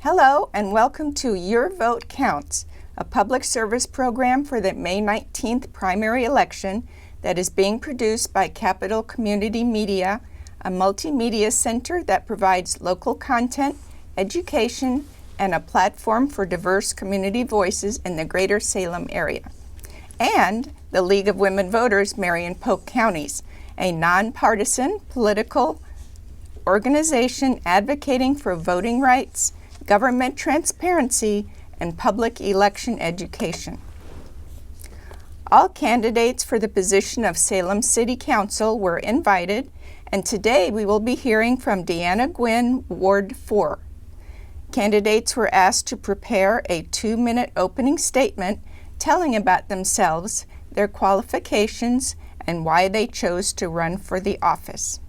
Hello and welcome to Your Vote Counts, a public service program for the May 19th primary election that is being produced by Capital Community Media, a multimedia center that provides local content, education, and a platform for diverse community voices in the greater Salem area. And the League of Women Voters, Marion, Polk counties, a nonpartisan political organization advocating for voting rights, government transparency, and public election education. All candidates for the position of Salem City Council were invited, and today we will be hearing from Deanna Gwyn, Ward 4. Candidates were asked to prepare a 2-minute opening statement telling about themselves, their qualifications, and why they chose to run for the office.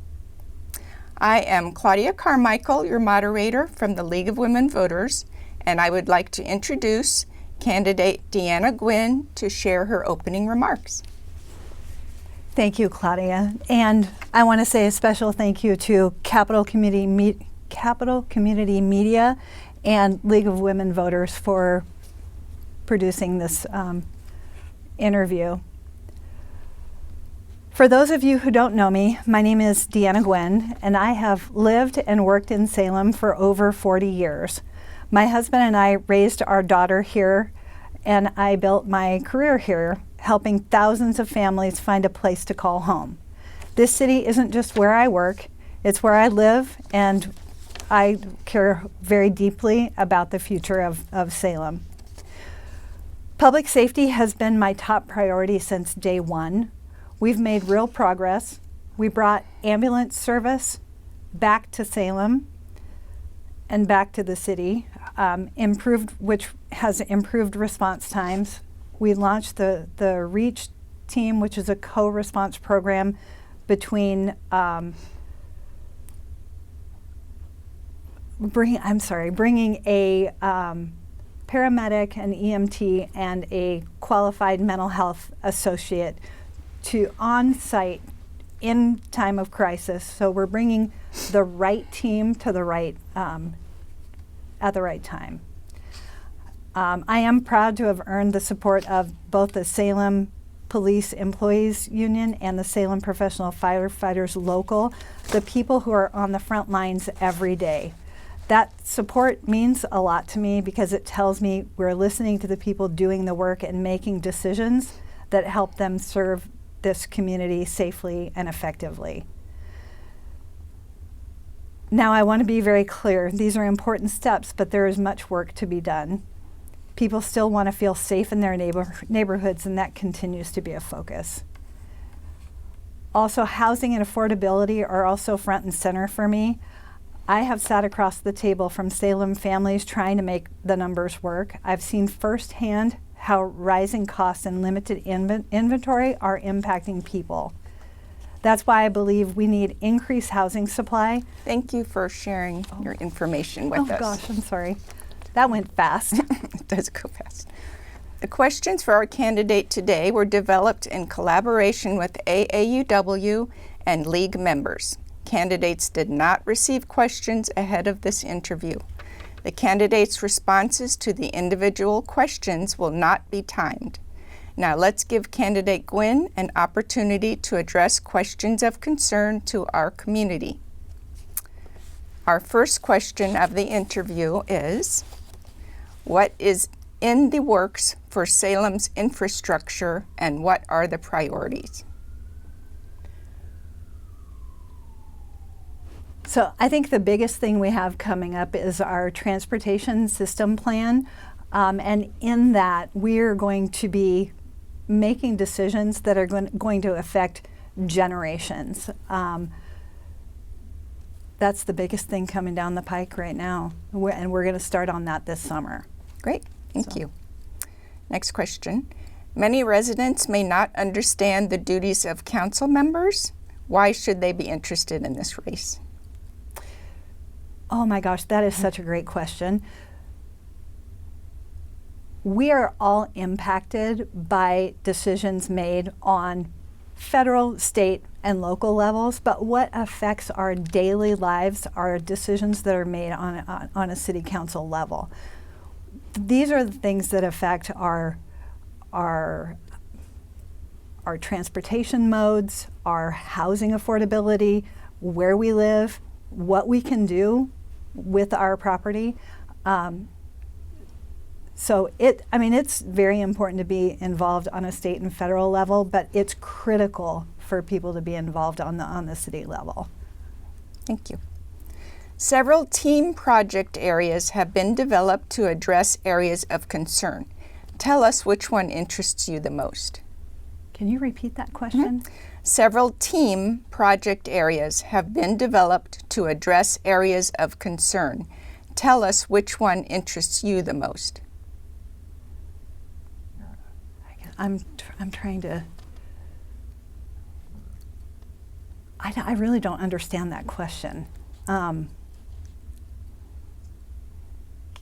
I am Claudia Carmichael, your moderator from the League of Women Voters, and I would like to introduce candidate Deanna Gwyn to share her opening remarks. Thank you, Claudia. And I want to say a special thank you to Capital Community Media and League of Women Voters for producing this interview. For those of you who don't know me, my name is Deanna Gwyn, and I have lived and worked in Salem for over 40 years. My husband and I raised our daughter here, and I built my career here, helping thousands of families find a place to call home. This city isn't just where I work, it's where I live, and I care very deeply about the future of Salem. Public safety has been my top priority since day one. We've made real progress. We brought ambulance service back to Salem and back to the city, which has improved response times. We launched the REACH team, which is a co-response program between bringing a paramedic, an EMT, and a qualified mental health associate to on-site in time of crisis. So we're bringing the right team to the right at the right time. I am proud to have earned the support of both the Salem Police Employees Union and the Salem Professional Firefighters Local, the people who are on the front lines every day. That support means a lot to me because it tells me we're listening to the people doing the work and making decisions that help them serve this community safely and effectively. Now, I want to be very clear. These are important steps, but there is much work to be done. People still want to feel safe in their neighborhoods, and that continues to be a focus. Also, housing and affordability are also front and center for me. I have sat across the table from Salem families trying to make the numbers work. I've seen firsthand how rising costs and limited inventory are impacting people. That's why I believe we need increased housing supply. Thank you for sharing your information with us. Oh gosh, I'm sorry. That went fast. It does go fast. The questions for our candidate today were developed in collaboration with AAUW and League members. Candidates did not receive questions ahead of this interview. The candidates' responses to the individual questions will not be timed. Now let's give candidate Gwyn an opportunity to address questions of concern to our community. Our first question of the interview is, what is in the works for Salem's infrastructure and what are the priorities? So I think the biggest thing we have coming up is our transportation system plan. And in that, we're going to be making decisions that are going to affect generations. That's the biggest thing coming down the pike right now. And we're going to start on that this summer. Great, thank you. Next question. Many residents may not understand the duties of council members. Why should they be interested in this race? Oh my gosh, that is such a great question. We are all impacted by decisions made on federal, state, and local levels, but what affects our daily lives are decisions that are made on a city council level. These are the things that affect our transportation modes, our housing affordability, where we live, what we can do with our property. So it's very important to be involved on a state and federal level, but it's critical for people to be involved on the city level. Thank you. Several team project areas have been developed to address areas of concern. Tell us which one interests you the most. Can you repeat that question? Several team project areas have been developed to address areas of concern. Tell us which one interests you the most. I'm trying to. I really don't understand that question.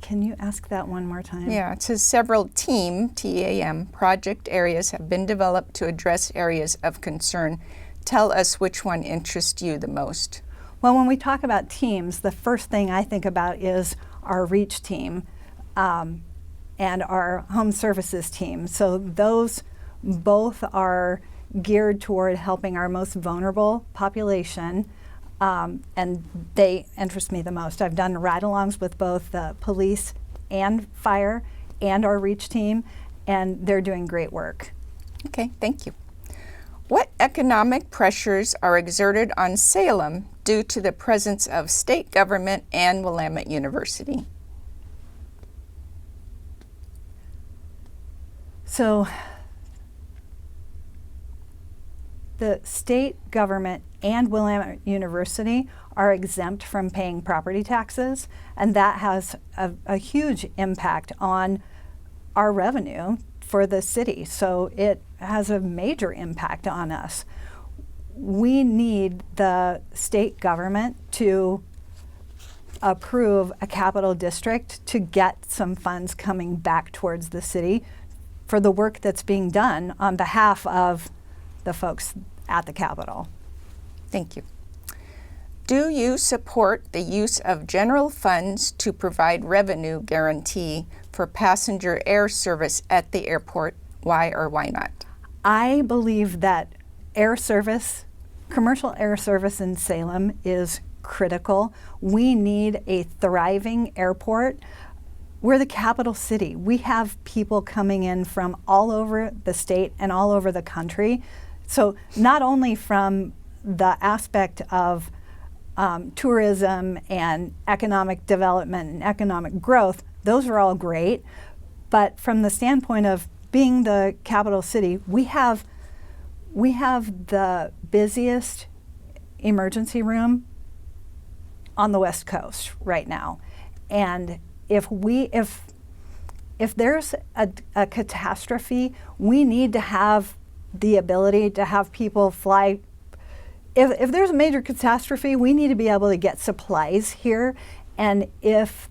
Can you ask that one more time? Yeah, it says several team, TAM, project areas have been developed to address areas of concern. Tell us which one interests you the most. Well, when we talk about teams, the first thing I think about is our REACH team and our home services team. So those both are geared toward helping our most vulnerable population. And they interest me the most. I've done ride-alongs with both the police and fire and our REACH team, and they're doing great work. Okay, thank you. What economic pressures are exerted on Salem due to the presence of state government and Willamette University? So the state government and Willamette University are exempt from paying property taxes, and that has a huge impact on our revenue for the city. So it has a major impact on us. We need the state government to approve a capital district to get some funds coming back towards the city for the work that's being done on behalf of the folks at the Capitol. Thank you. Do you support the use of general funds to provide revenue guarantee for passenger air service at the airport? Why or why not? I believe that air service, commercial air service in Salem is critical. We need a thriving airport. We're the capital city. We have people coming in from all over the state and all over the country. So not only from the aspect of tourism and economic development and economic growth, those are all great. But from the standpoint of being the capital city, we have the busiest emergency room on the West Coast right now. And if there's a catastrophe, we need to have the ability to have people fly. If there's a major catastrophe, we need to be able to get supplies here. And if,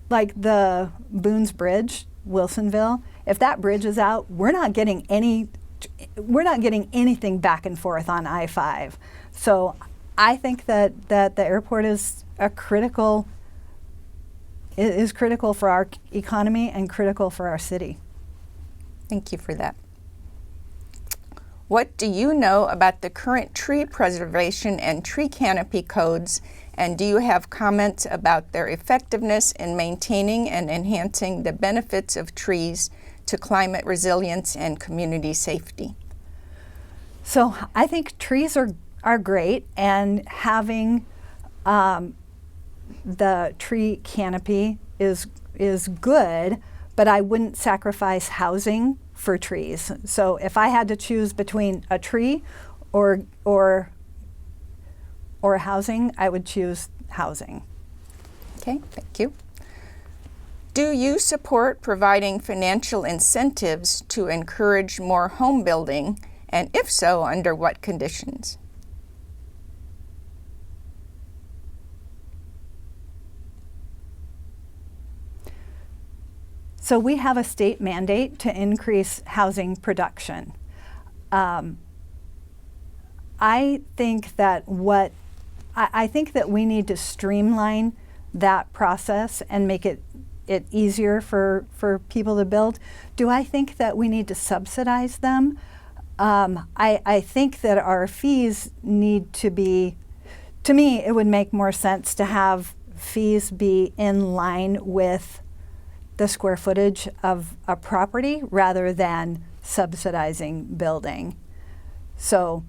like the Boone's Bridge, Wilsonville, if that bridge is out, we're not getting anything back and forth on I-5. So I think that the airport is critical for our economy and critical for our city. Thank you for that. What do you know about the current tree preservation and tree canopy codes, and do you have comments about their effectiveness in maintaining and enhancing the benefits of trees to climate resilience and community safety? So I think trees are great, and having the tree canopy is good, but I wouldn't sacrifice housing for trees. So if I had to choose between a tree or housing, I would choose housing. Okay, thank you. Do you support providing financial incentives to encourage more home building, and if so, under what conditions? So we have a state mandate to increase housing production. I think that I think that we need to streamline that process and make it easier for people to build. Do I think that we need to subsidize them? I think that our fees need to be, to me, it would make more sense to have fees be in line with the square footage of a property rather than subsidizing building. So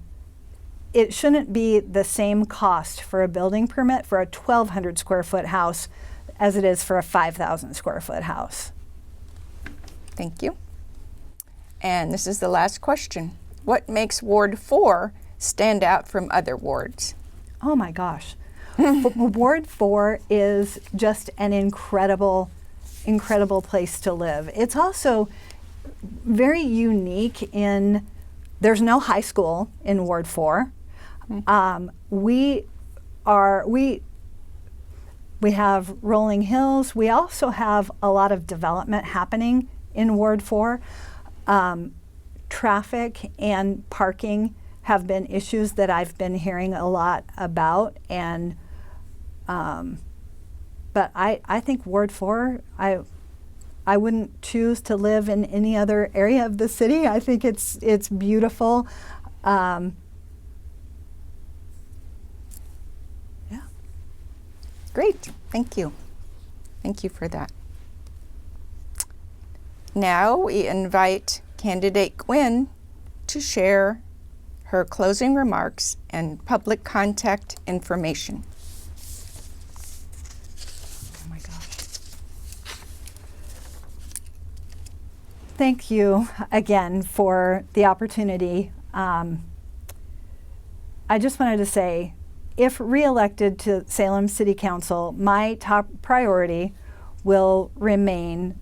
it shouldn't be the same cost for a building permit for a 1,200 square foot house as it is for a 5,000 square foot house. Thank you. And this is the last question. What makes Ward 4 stand out from other wards? Oh my gosh. Ward 4 is just an incredible place to live. It's also very unique in, there's no high school in Ward 4. We have rolling hills. We also have a lot of development happening in Ward 4. Traffic and parking have been issues that I've been hearing a lot about, and but I think Ward 4, I wouldn't choose to live in any other area of the city. I think it's beautiful. Yeah. Great, thank you. Thank you for that. Now we invite candidate Gwyn to share her closing remarks and public contact information. Oh my gosh. Thank you again for the opportunity. I just wanted to say, if reelected to Salem City Council, my top priority will remain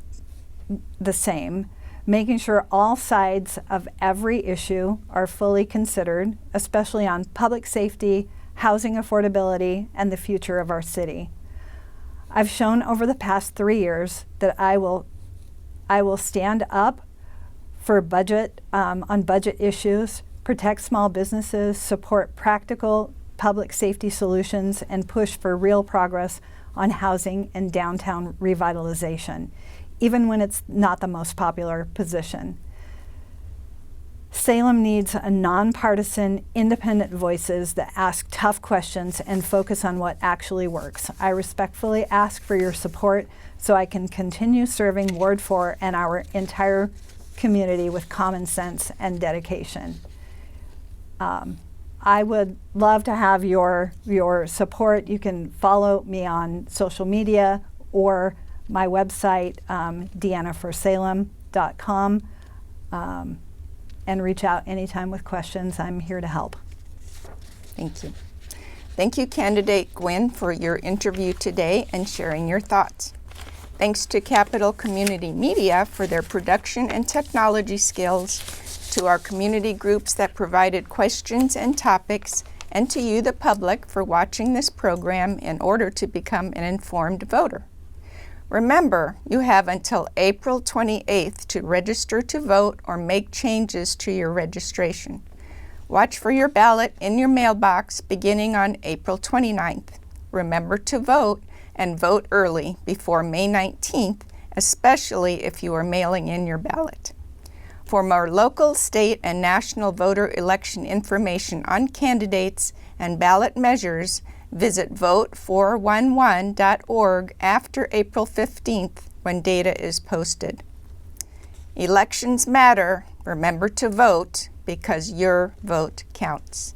the same, making sure all sides of every issue are fully considered, especially on public safety, housing affordability, and the future of our city. I've shown over the past 3 years that I will stand up for budget, on budget issues, protect small businesses, support practical public safety solutions, and push for real progress on housing and downtown revitalization, even when it's not the most popular position. Salem needs a nonpartisan, independent voices that ask tough questions and focus on what actually works. I respectfully ask for your support so I can continue serving Ward 4 and our entire community with common sense and dedication. I would love to have your support. You can follow me on social media or my website, deannaforsalem.com, and reach out anytime with questions. I'm here to help. Thank you. Thank you, candidate Gwyn, for your interview today and sharing your thoughts. Thanks to Capital Community Media for their production and technology skills, to our community groups that provided questions and topics, and to you, the public, for watching this program in order to become an informed voter. Remember, you have until April 28th to register to vote or make changes to your registration. Watch for your ballot in your mailbox beginning on April 29th. Remember to vote and vote early before May 19th, especially if you are mailing in your ballot. For more local, state, and national voter election information on candidates and ballot measures, visit vote411.org after April 15th when data is posted. Elections matter. Remember to vote because your vote counts.